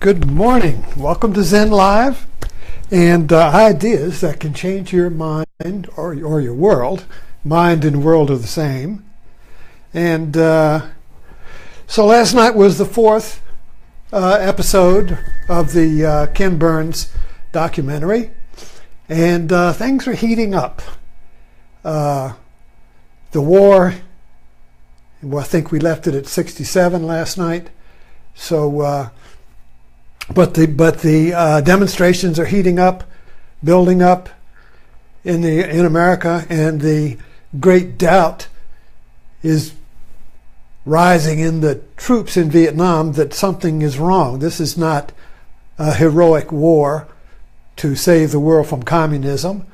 Good morning. Welcome to Zen Live and ideas that can change your mind or your world. Mind and world are the same. And so last night was the fourth episode of the Ken Burns documentary, and things are heating up. The war, well, I think we left it at 67 last night. So, but the demonstrations are heating up, building up in America, and the great doubt is rising in the troops in Vietnam that something is wrong. This is not a heroic war to save the world from communism.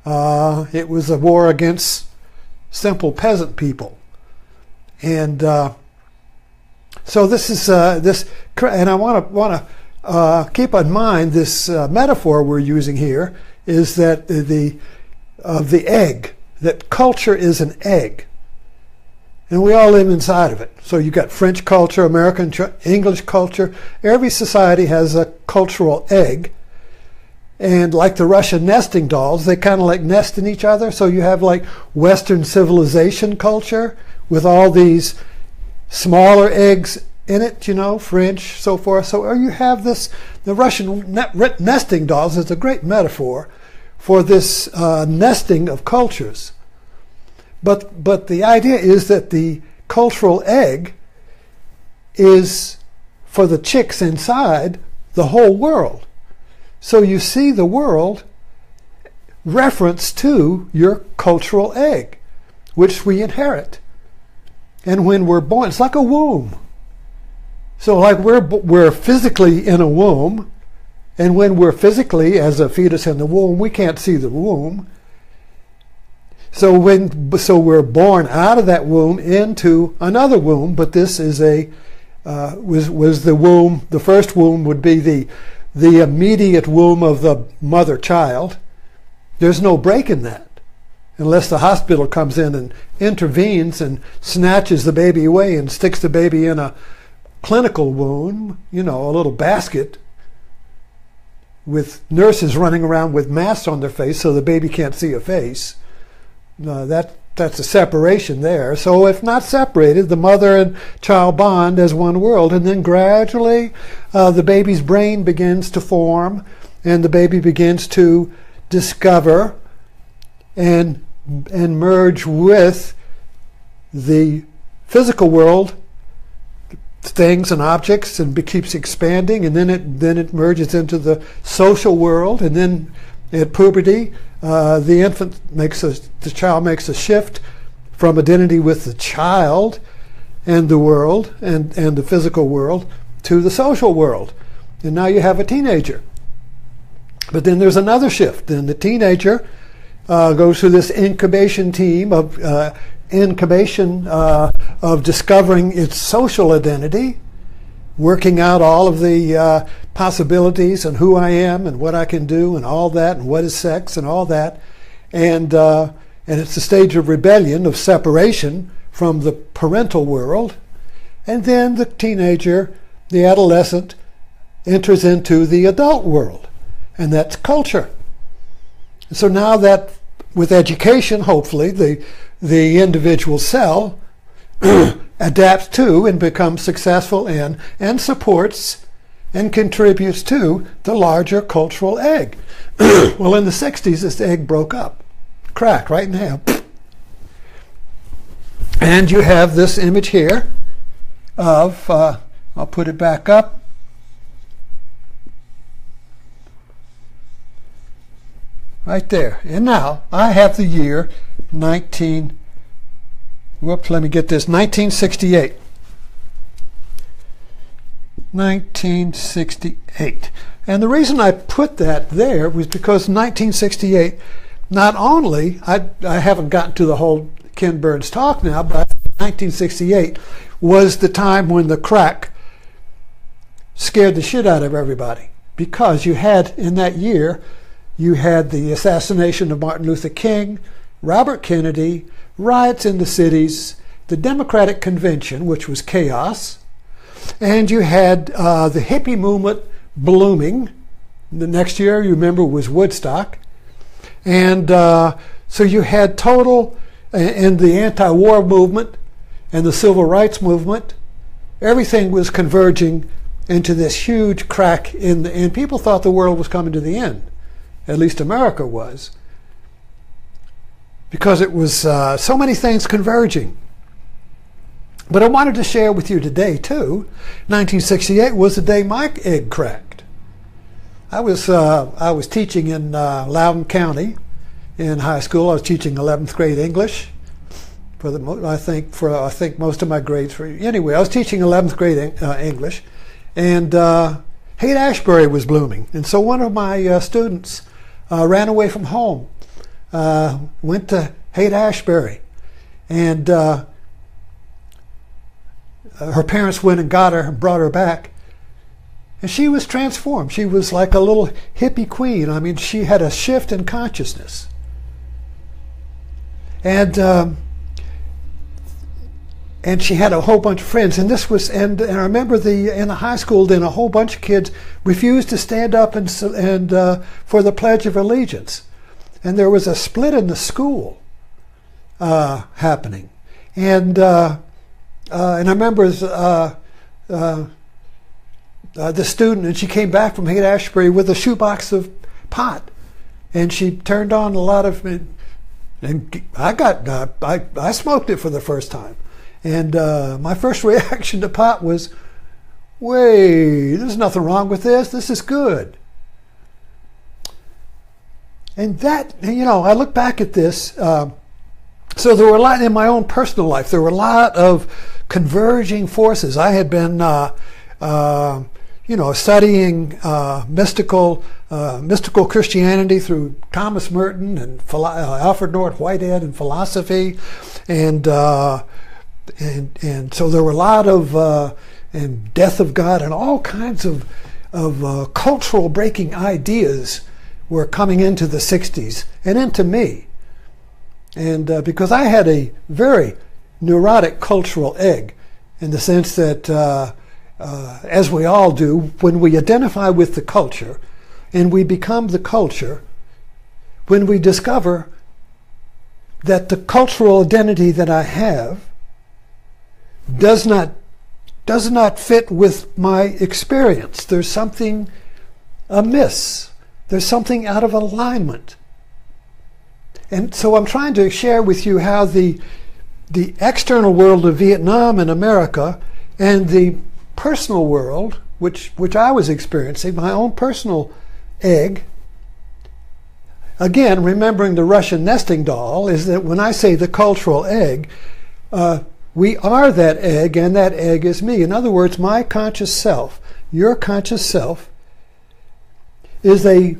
It was a war against simple peasant people, and so this is and I want to keep in mind this metaphor we're using here is that the egg, that culture is an egg, and we all live inside of it. So you got French culture, American, English culture. Every society has a cultural egg, and like the Russian nesting dolls, they kind of like nest in each other. So you have like Western civilization culture with all these smaller eggs in it, you know, French, so forth. So you have this, the Russian nesting dolls is a great metaphor for this nesting of cultures. But the idea is that the cultural egg is, for the chicks inside, the whole world. So you see the world reference to your cultural egg, which we inherit. And when we're born, it's like a womb. So like we're physically in a womb, and when we're physically as a fetus in the womb, we can't see the womb. So we're born out of that womb into another womb, but this is was the womb. The first womb would be the immediate womb of the mother child. There's no break in that, unless the hospital comes in and intervenes and snatches the baby away and sticks the baby in a clinical womb, you know, a little basket with nurses running around with masks on their face so the baby can't see a face. That's a separation there. So if not separated, the mother and child bond as one world, and then gradually the baby's brain begins to form, and the baby begins to discover and merge with the physical world, things and objects, and keeps expanding, and then it merges into the social world, and then at puberty, the child makes a shift from identity with the child and the world and the physical world to the social world, and now you have a teenager. But then there's another shift. Then the teenager goes through this incubation of discovering its social identity, working out all of the possibilities and who I am and what I can do and all that and what is sex and all that, and it's a stage of rebellion, of separation from the parental world, and then the teenager, the adolescent, enters into the adult world, and that's culture. So now that with education, hopefully, the individual cell adapts to and becomes successful in and supports and contributes to the larger cultural egg. Well, in the 60s, this egg broke up, cracked right in half. And you have this image here of, I'll put it back up. Right there. And now I have the year 1968. 1968. And the reason I put that there was because 1968, not only, I haven't gotten to the whole Ken Burns talk now, but 1968 was the time when the crack scared the shit out of everybody. Because you had, in that year, you had the assassination of Martin Luther King, Robert Kennedy, riots in the cities, the Democratic Convention, which was chaos, and you had the hippie movement blooming. The next year, you remember, was Woodstock. And so you had total, and the anti-war movement and the civil rights movement, everything was converging into this huge crack and people thought the world was coming to the end. At least America was. Because it was so many things converging. But I wanted to share with you today, too, 1968 was the day my egg cracked. I was teaching in Loudoun County in high school. I was teaching 11th grade English. I think most of my grades were, anyway, I was teaching 11th grade English, and Haight-Ashbury was blooming. And so one of my students ran away from home, went to Haight-Ashbury, and her parents went and got her and brought her back. And she was transformed. She was like a little hippie queen. I mean, she had a shift in consciousness. And she had a whole bunch of friends, and this was, and I remember in the high school, then a whole bunch of kids refused to stand up and for the Pledge of Allegiance, and there was a split in the school happening, and I remember the student, and she came back from Haight-Ashbury with a shoebox of pot, and she turned on a lot of, and I smoked it for the first time. And my first reaction to pot was, wait, there's nothing wrong with this. This is good. And that, I look back at this. So there were a lot in my own personal life. There were a lot of converging forces. I had been, studying mystical Christianity through Thomas Merton and Alfred North Whitehead and philosophy, and so there were a lot of and death of God and all kinds of cultural breaking ideas were coming into the 60s and into me. And because I had a very neurotic cultural egg, in the sense that, as we all do, when we identify with the culture and we become the culture, when we discover that the cultural identity that I have does not fit with my experience. There's something amiss. There's something out of alignment. And so I'm trying to share with you how the external world of Vietnam and America and the personal world, which I was experiencing, my own personal egg, again, remembering the Russian nesting doll, is that when I say the cultural egg, we are that egg, and that egg is me. In other words, my conscious self, your conscious self, is a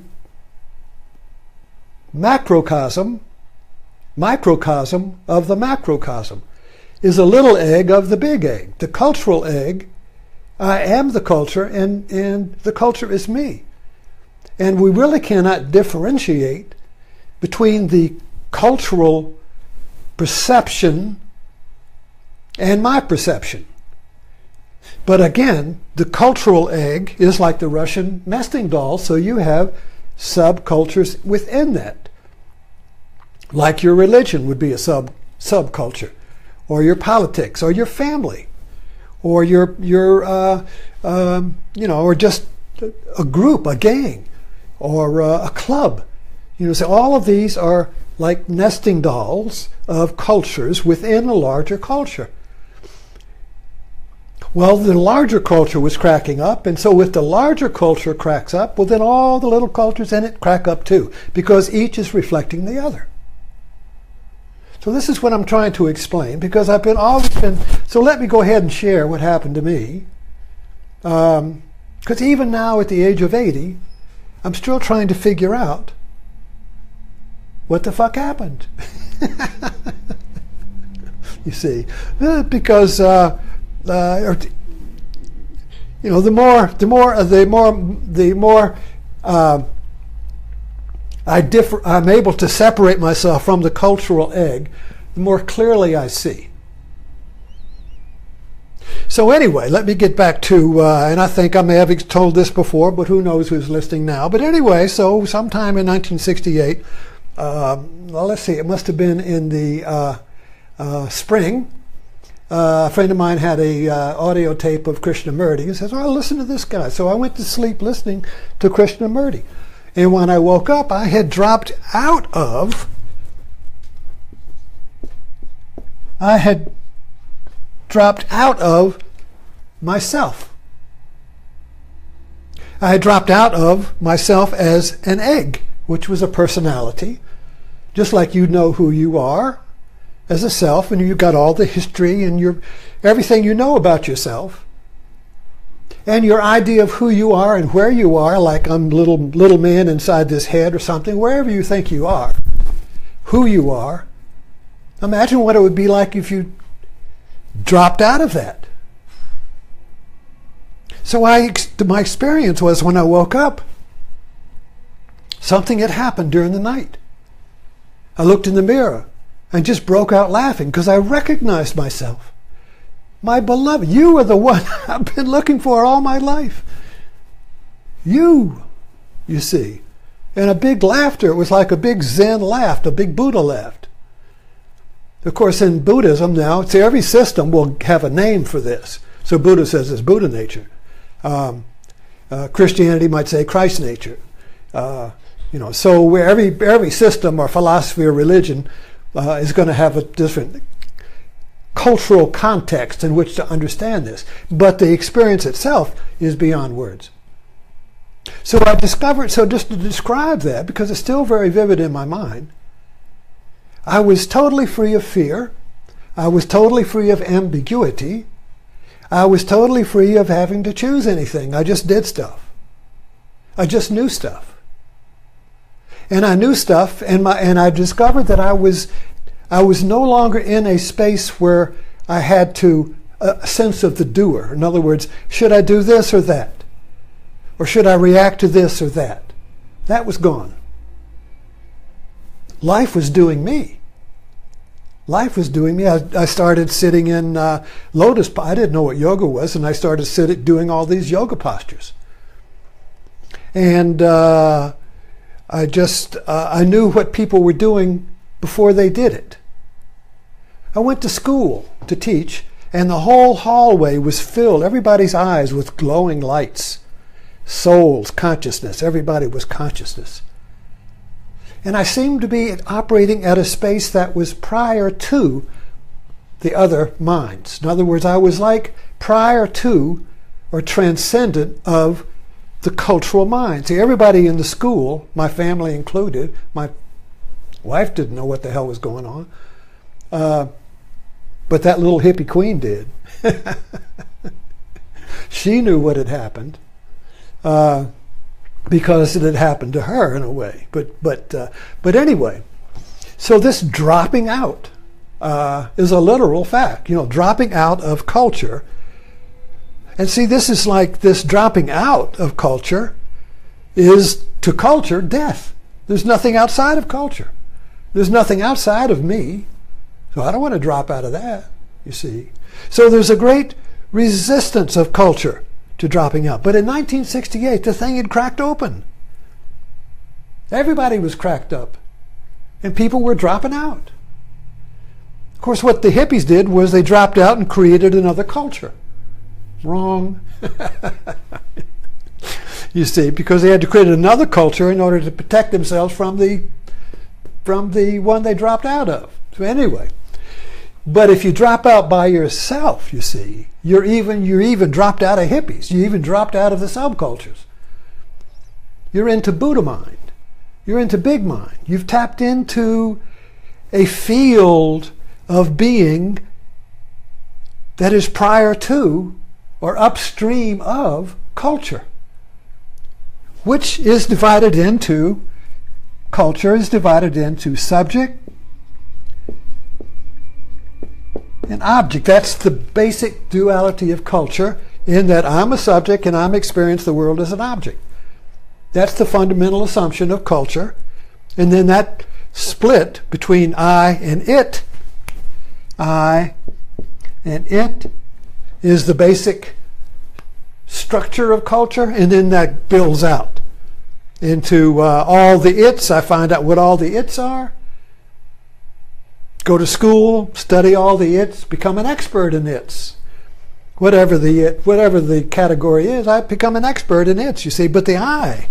microcosm of the macrocosm, is a little egg of the big egg. The cultural egg, I am the culture, and the culture is me. And we really cannot differentiate between the cultural perception and my perception. But again, the cultural egg is like the Russian nesting doll, so you have subcultures within that. Like your religion would be a subculture, or your politics, or your family, or or just a group, a gang, or a club. So all of these are like nesting dolls of cultures within a larger culture. Well, the larger culture was cracking up, and so if the larger culture cracks up, well, then all the little cultures in it crack up too, because each is reflecting the other. So this is what I'm trying to explain, because I've always been, so let me go ahead and share what happened to me. Because even now at the age of 80, I'm still trying to figure out what the fuck happened. You see, because the more I'm able to separate myself from the cultural egg, the more clearly I see. So anyway, let me get back to, and I think I may have told this before, but who knows who's listening now. But anyway, so sometime in 1968, well, let's see, it must have been in the spring. A friend of mine had a audio tape of Krishnamurti. He says, "Oh, listen to this guy." So I went to sleep listening to Krishnamurti. And when I woke up, I had dropped out of myself. I had dropped out of myself as an egg, which was a personality, just like you know who you are as a self, and you've got all the history and everything you know about yourself. And your idea of who you are and where you are, like I'm little man inside this head or something, wherever you think you are, who you are. Imagine what it would be like if you dropped out of that. So my experience was when I woke up, something had happened during the night. I looked in the mirror and just broke out laughing because I recognized myself. My beloved, you are the one I've been looking for all my life. You see. And a big laughter. It was like a big Zen laugh, a big Buddha laughed. Of course, in Buddhism now, see, every system will have a name for this. So Buddha says it's Buddha nature. Christianity might say Christ nature. So where every system or philosophy or religion is going to have a different cultural context in which to understand this. But the experience itself is beyond words. So I discovered, so just to describe that, because it's still very vivid in my mind, I was totally free of fear. I was totally free of ambiguity. I was totally free of having to choose anything. I just did stuff. I just knew stuff. And I knew stuff, and I discovered that I was no longer in a space where I had to a sense of the doer. In other words, should I do this or that? Or should I react to this or that? That was gone. Life was doing me. Life was doing me. I started sitting in lotus. I didn't know what yoga was, and I started doing all these yoga postures. And I knew what people were doing before they did it. I went to school to teach, and the whole hallway was filled, everybody's eyes, with glowing lights. Souls, consciousness, everybody was consciousness. And I seemed to be operating at a space that was prior to the other minds. In other words, I was like prior to or transcendent of the cultural mind. See, everybody in the school, my family included, my wife didn't know what the hell was going on, but that little hippie queen did. She knew what had happened because it had happened to her in a way. But anyway, so this dropping out is a literal fact. Dropping out of culture. And see, this is like this dropping out of culture is to culture death. There's nothing outside of culture. There's nothing outside of me. So I don't want to drop out of that, you see. So there's a great resistance of culture to dropping out. But in 1968, the thing had cracked open. Everybody was cracked up. And people were dropping out. Of course, what the hippies did was they dropped out and created another culture. Wrong. You see, because they had to create another culture in order to protect themselves from the one they dropped out of. So anyway, but if you drop out by yourself, you see, you're even dropped out of hippies. You even dropped out of the subcultures. You're into Buddha mind. You're into big mind. You've tapped into a field of being that is prior to or upstream of culture, which is divided into, culture is divided into subject and object. That's the basic duality of culture, in that I'm a subject and I'm experiencing the world as an object. That's the fundamental assumption of culture. And then that split between I and it is the basic structure of culture, and then that builds out into all the its. I find out what all the its are. Go to school, study all the its, become an expert in its. Whatever the category is, I become an expert in its, you see. But the I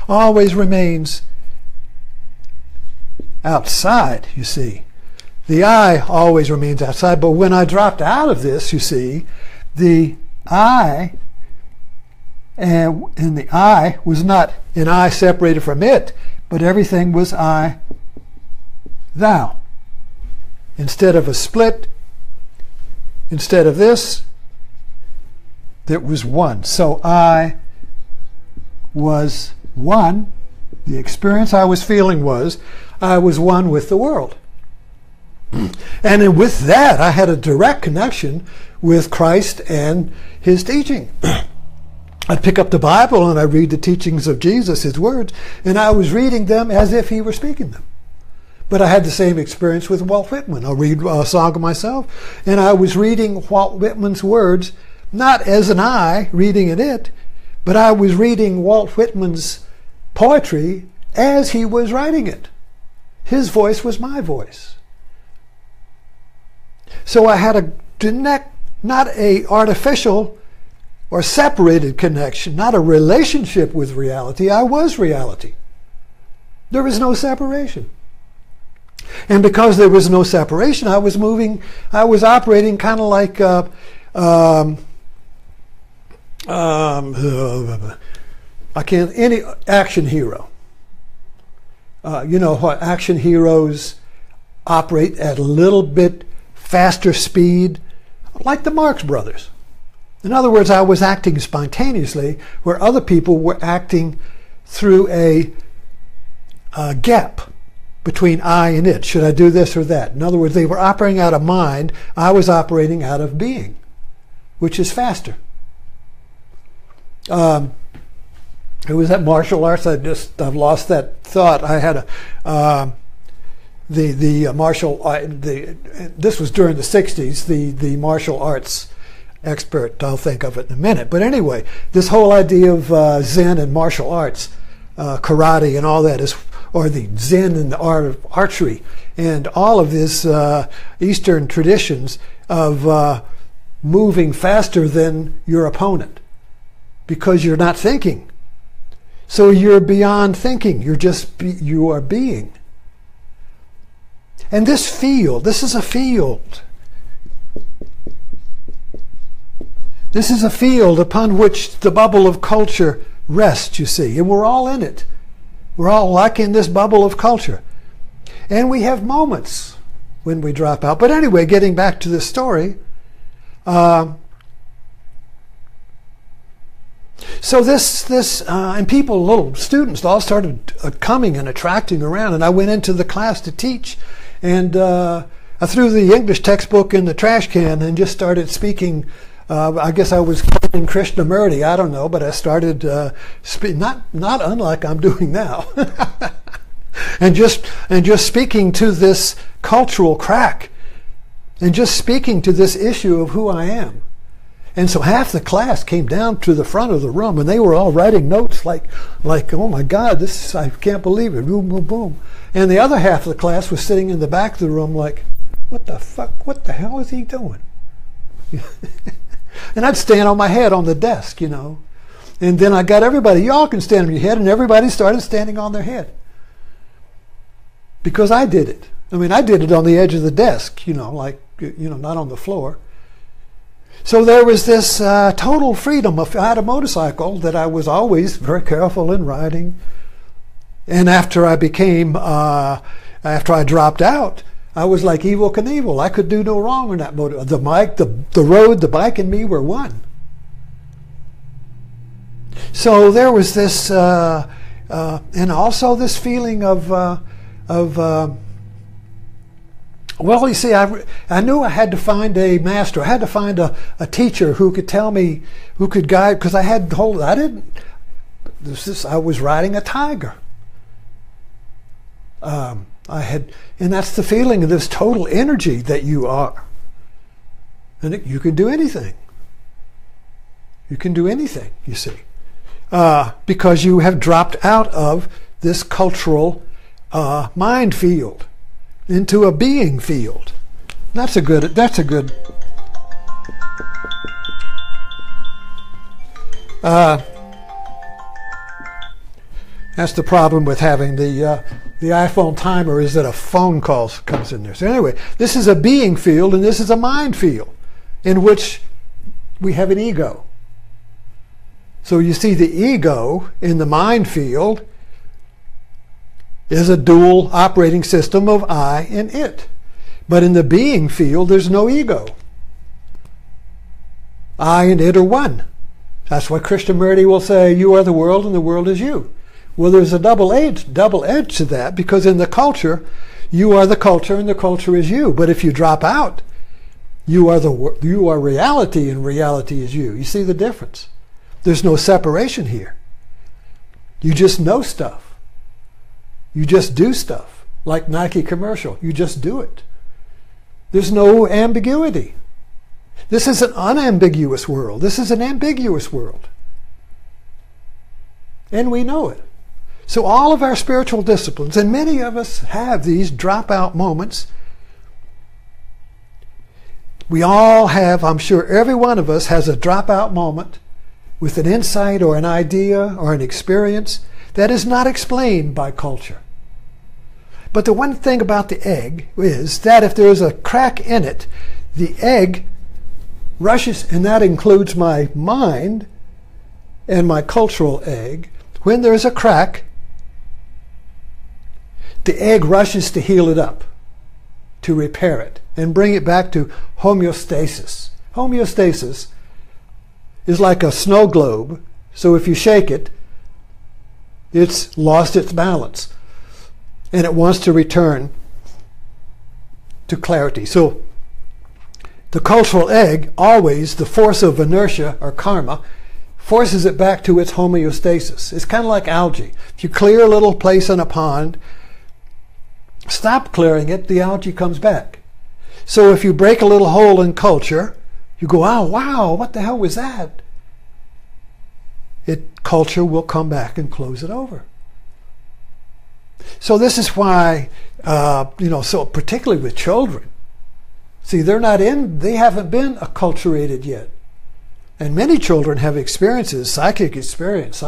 always remains outside, you see. The I always remains outside. But when I dropped out of this, you see, the I and the I was not an I separated from it, but everything was I, thou. Instead of a split, instead of this, there was one. So I was one. The experience I was feeling was I was one with the world. And then with that, I had a direct connection with Christ and his teaching. I'd pick up the Bible and I'd read the teachings of Jesus, his words, and I was reading them as if he were speaking them. But I had the same experience with Walt Whitman. I'll read a song of myself, and I was reading Walt Whitman's words, not as an I reading it, but I was reading Walt Whitman's poetry as he was writing it. His voice was my voice. So I had not a artificial or separated connection, not a relationship with reality. I was reality. There was no separation. And because there was no separation, I was operating kind of like any action hero. You know how action heroes operate at a little bit faster speed, like the Marx Brothers. In other words, I was acting spontaneously where other people were acting through a gap between I and it. Should I do this or that? In other words, they were operating out of mind. I was operating out of being, which is faster. It was that martial arts. I've lost that thought. I had this was during the 60s, the martial arts expert. I'll think of it in a minute. But anyway, this whole idea of Zen and martial arts, karate and all that is, or the Zen and the art of archery, and all of this Eastern traditions of moving faster than your opponent because you're not thinking. So you're beyond thinking. You are being. And this is a field. This is a field upon which the bubble of culture rests, you see, and we're all in it. We're all like in this bubble of culture. And we have moments when we drop out. But anyway, getting back to the story. So and people, little students, all started coming and attracting around. And I went into the class to teach. And I threw the English textbook in the trash can and just started speaking. I guess I was quoting Krishnamurti, I don't know, but I started not unlike I'm doing now, and just speaking to this cultural crack, and just speaking to this issue of who I am. And so half the class came down to the front of the room, and they were all writing notes like, oh my God, I can't believe it, boom, boom, boom. And the other half of the class was sitting in the back of the room like, what the fuck, what the hell is he doing? And I'd stand on my head on the desk, you know. And then I got everybody, y'all can stand on your head, and everybody started standing on their head. Because I did it. I mean, I did it on the edge of the desk, you know, like, you know, not on the floor. So there was this total freedom. I had a motorcycle that I was always very careful in riding. And after I dropped out, I was like Evel Knievel. I could do no wrong on that motor. The road, the bike, and me were one. So there was this, and also this feeling of well, you see, I knew I had to find a master. I had to find a teacher who could tell me, who could guide, because I was riding a tiger. And that's the feeling of this total energy that you are. And you can do anything. You can do anything, you see, because you have dropped out of this cultural mind field into a being field. That's a good. That's the problem with having the iPhone timer, is that a phone call comes in there. So anyway, this is a being field and this is a mind field in which we have an ego. So you see, the ego in the mind field is a dual operating system of I and it. But in the being field, there's no ego. I and it are one. That's why Krishnamurti will say, you are the world and the world is you. Well, there's a double edge to that, because in the culture, you are the culture and the culture is you. But if you drop out, you are reality and reality is you. You see the difference? There's no separation here. You just know stuff. You just do stuff. Like Nike commercial. You just do it. There's no ambiguity. This is an unambiguous world. This is an ambiguous world. And we know it. So all of our spiritual disciplines, and many of us have these dropout moments. We all have, I'm sure every one of us has a dropout moment with an insight or an idea or an experience that is not explained by culture. But the one thing about the egg is that if there is a crack in it, the egg rushes, and that includes my mind and my cultural egg. When there's a crack, the egg rushes to heal it up, to repair it, and bring it back to homeostasis. Homeostasis is like a snow globe, so if you shake it, it's lost its balance, and it wants to return to clarity. So the cultural egg, always, the force of inertia or karma, forces it back to its homeostasis. It's kind of like algae. If you clear a little place in a pond, stop clearing it, the algae comes back. So if you break a little hole in culture, you go, oh, wow, what the hell was that? Culture will come back and close it over. So this is why, so particularly with children, see, they haven't been acculturated yet. And many children have experiences, psychic experience,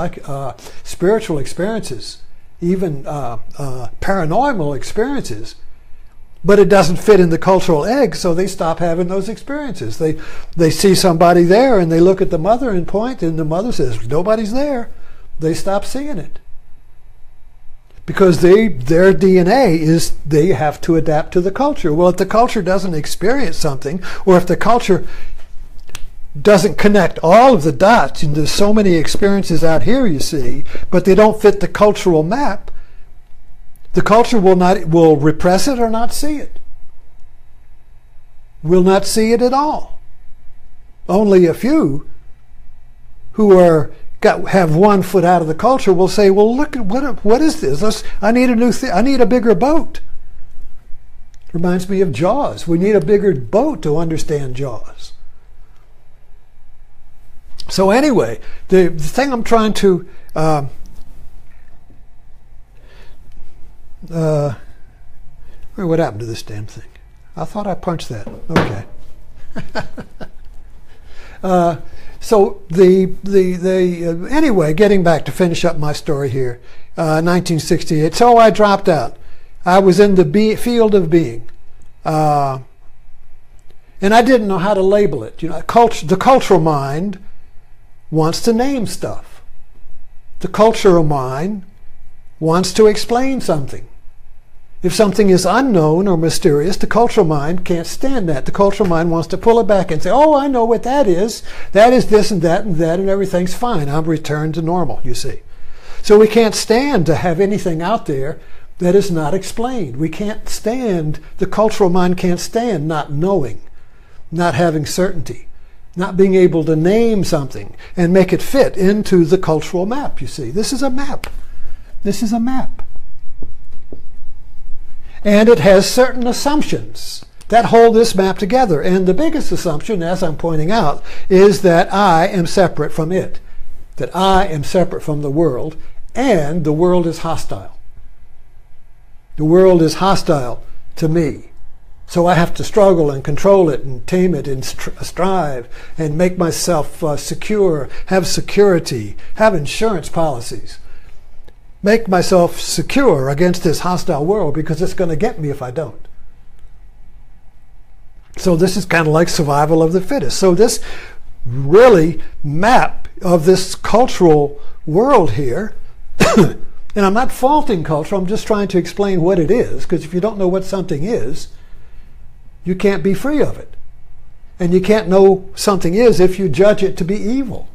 spiritual experiences, even paranormal experiences. But it doesn't fit in the cultural egg, so they stop having those experiences. They see somebody there, and they look at the mother and point, and the mother says, nobody's there. They stop seeing it. Because their DNA is they have to adapt to the culture. Well, if the culture doesn't experience something, or if the culture doesn't connect all of the dots, and there's so many experiences out here, you see, but they don't fit the cultural map, the culture will repress it or not see it. Will not see it at all. Only a few who have 1 foot out of the culture will say, well, look at what is this? I need I need a bigger boat. Reminds me of Jaws. We need a bigger boat to understand Jaws. So anyway, the thing I'm trying to what happened to this damn thing? I thought I punched that. Okay. So anyway, getting back to finish up my story here, 1968. So I dropped out. I was in the field of being, and I didn't know how to label it. The cultural mind wants to name stuff. The cultural mind wants to explain something. If something is unknown or mysterious, the cultural mind can't stand that. The cultural mind wants to pull it back and say, oh, I know what that is. That is this and that and that, and everything's fine. I'm returned to normal, you see. So we can't stand to have anything out there that is not explained. We can't stand, the cultural mind can't stand not knowing, not having certainty, not being able to name something and make it fit into the cultural map, you see. This is a map. This is a map. And it has certain assumptions that hold this map together. And the biggest assumption, as I'm pointing out, is that I am separate from it, that I am separate from the world, and the world is hostile. The world is hostile to me. So I have to struggle and control it and tame it and strive and make myself secure, have security, have insurance policies. Make myself secure against this hostile world because it's going to get me if I don't. So this is kind of like survival of the fittest. So this really map of this cultural world here, and I'm not faulting culture, I'm just trying to explain what it is, because if you don't know what something is, you can't be free of it. And you can't know something is if you judge it to be evil.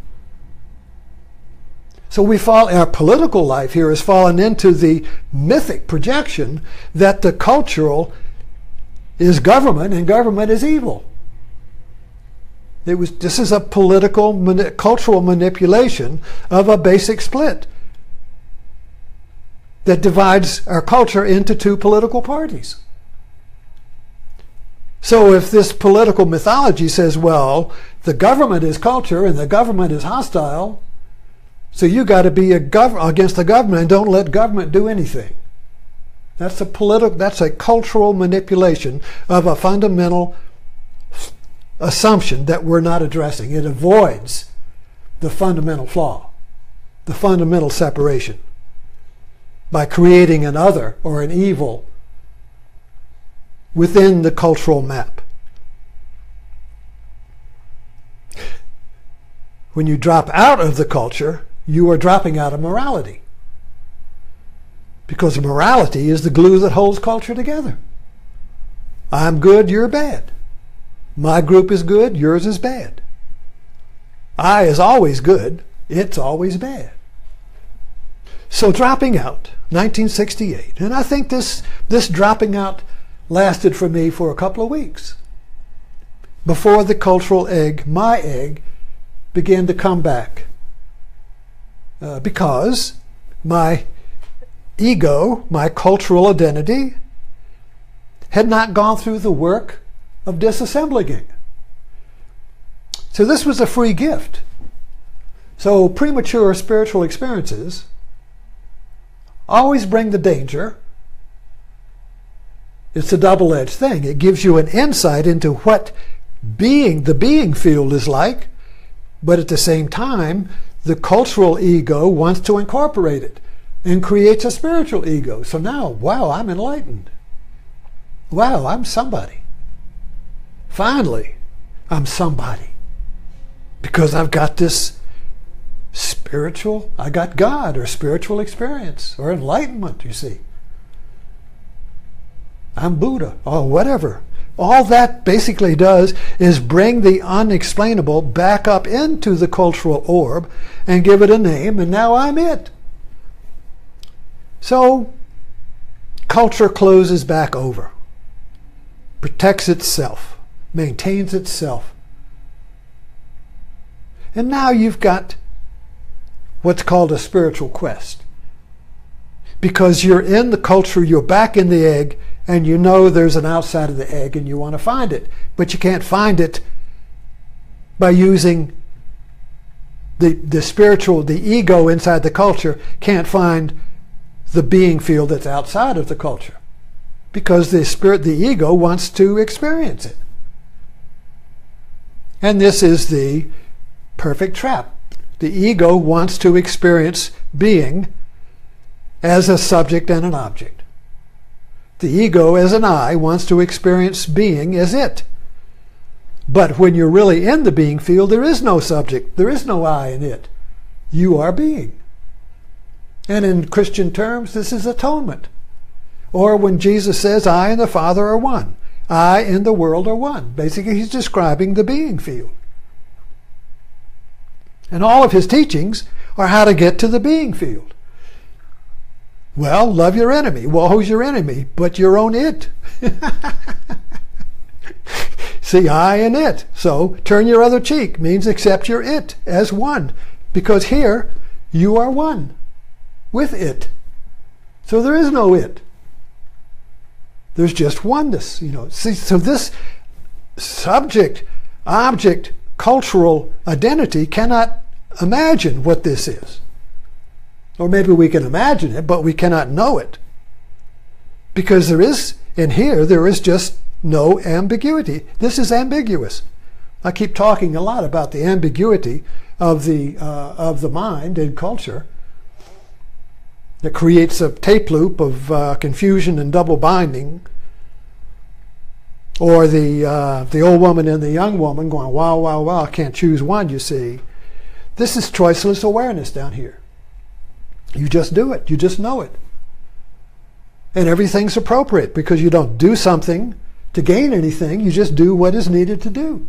So our political life here has fallen into the mythic projection that the cultural is government and government is evil. This is a cultural manipulation of a basic split that divides our culture into two political parties. So if this political mythology says, well, the government is culture and the government is hostile, so you got to be against the government and don't let government do anything. That's a cultural manipulation of a fundamental assumption that we're not addressing. It avoids the fundamental flaw, the fundamental separation, by creating an other or an evil within the cultural map. When you drop out of the culture, you are dropping out of morality. Because morality is the glue that holds culture together. I'm good, you're bad. My group is good, yours is bad. I is always good, it's always bad. So dropping out, 1968. And I think this dropping out lasted for me for a couple of weeks before the cultural egg, my egg, began to come back. Because my ego, my cultural identity, had not gone through the work of disassembling it. So this was a free gift. So premature spiritual experiences always bring the danger. It's a double-edged thing. It gives you an insight into what the being field is like, but at the same time, the cultural ego wants to incorporate it and creates a spiritual ego. So now, wow, I'm enlightened. Wow, I'm somebody. Finally, I'm somebody. Because I've got this I got God or spiritual experience or enlightenment, you see. I'm Buddha or whatever. All that basically does is bring the unexplainable back up into the cultural orb and give it a name, and now I'm it. So culture closes back over, protects itself, maintains itself. And now you've got what's called a spiritual quest. Because you're in the culture, you're back in the egg, and you know there's an outside of the egg and you want to find it. But you can't find it by using the spiritual, the ego inside the culture can't find the being field that's outside of the culture. Because the ego wants to experience it. And this is the perfect trap. The ego wants to experience being as a subject and an object. The ego as an I wants to experience being as it. But when you're really in the being field, there is no subject, there is no I in it. You are being. And in Christian terms, this is atonement. Or when Jesus says, I and the Father are one. I and the world are one. Basically, he's describing the being field. And all of his teachings are how to get to the being field. Well, love your enemy. Well, who's your enemy? But your own it. See, I and it. So turn your other cheek means accept your it as one. Because here, you are one with it. So there is no it. There's just oneness, you know. See, so this subject, object, cultural identity cannot imagine what this is. Or maybe we can imagine it, but we cannot know it. Because there is, in here, there is just no ambiguity. This is ambiguous. I keep talking a lot about the ambiguity of the mind and culture that creates a tape loop of confusion and double binding, or the old woman and the young woman going, wow, wow, wow, I can't choose one, you see. This is choiceless awareness down here. You just do it. You just know it. And everything's appropriate because you don't do something to gain anything. You just do what is needed to do.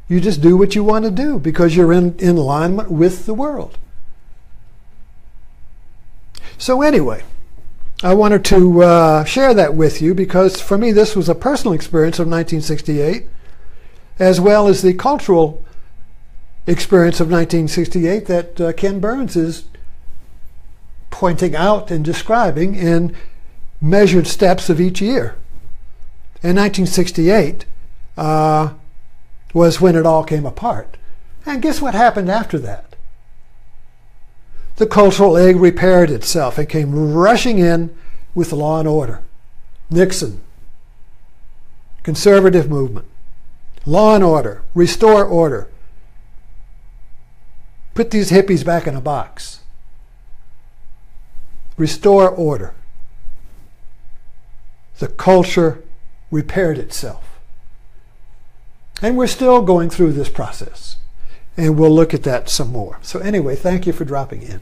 You just do what you want to do because you're in alignment with the world. So anyway, I wanted to share that with you because for me this was a personal experience of 1968 as well as the cultural experience of 1968 that Ken Burns is pointing out and describing in measured steps of each year. In 1968 was when it all came apart. And guess what happened after that? The cultural egg repaired itself. It came rushing in with law and order. Nixon, conservative movement, law and order, restore order. Put these hippies back in a box. Restore order. The culture repaired itself. And we're still going through this process. And we'll look at that some more. So anyway, thank you for dropping in.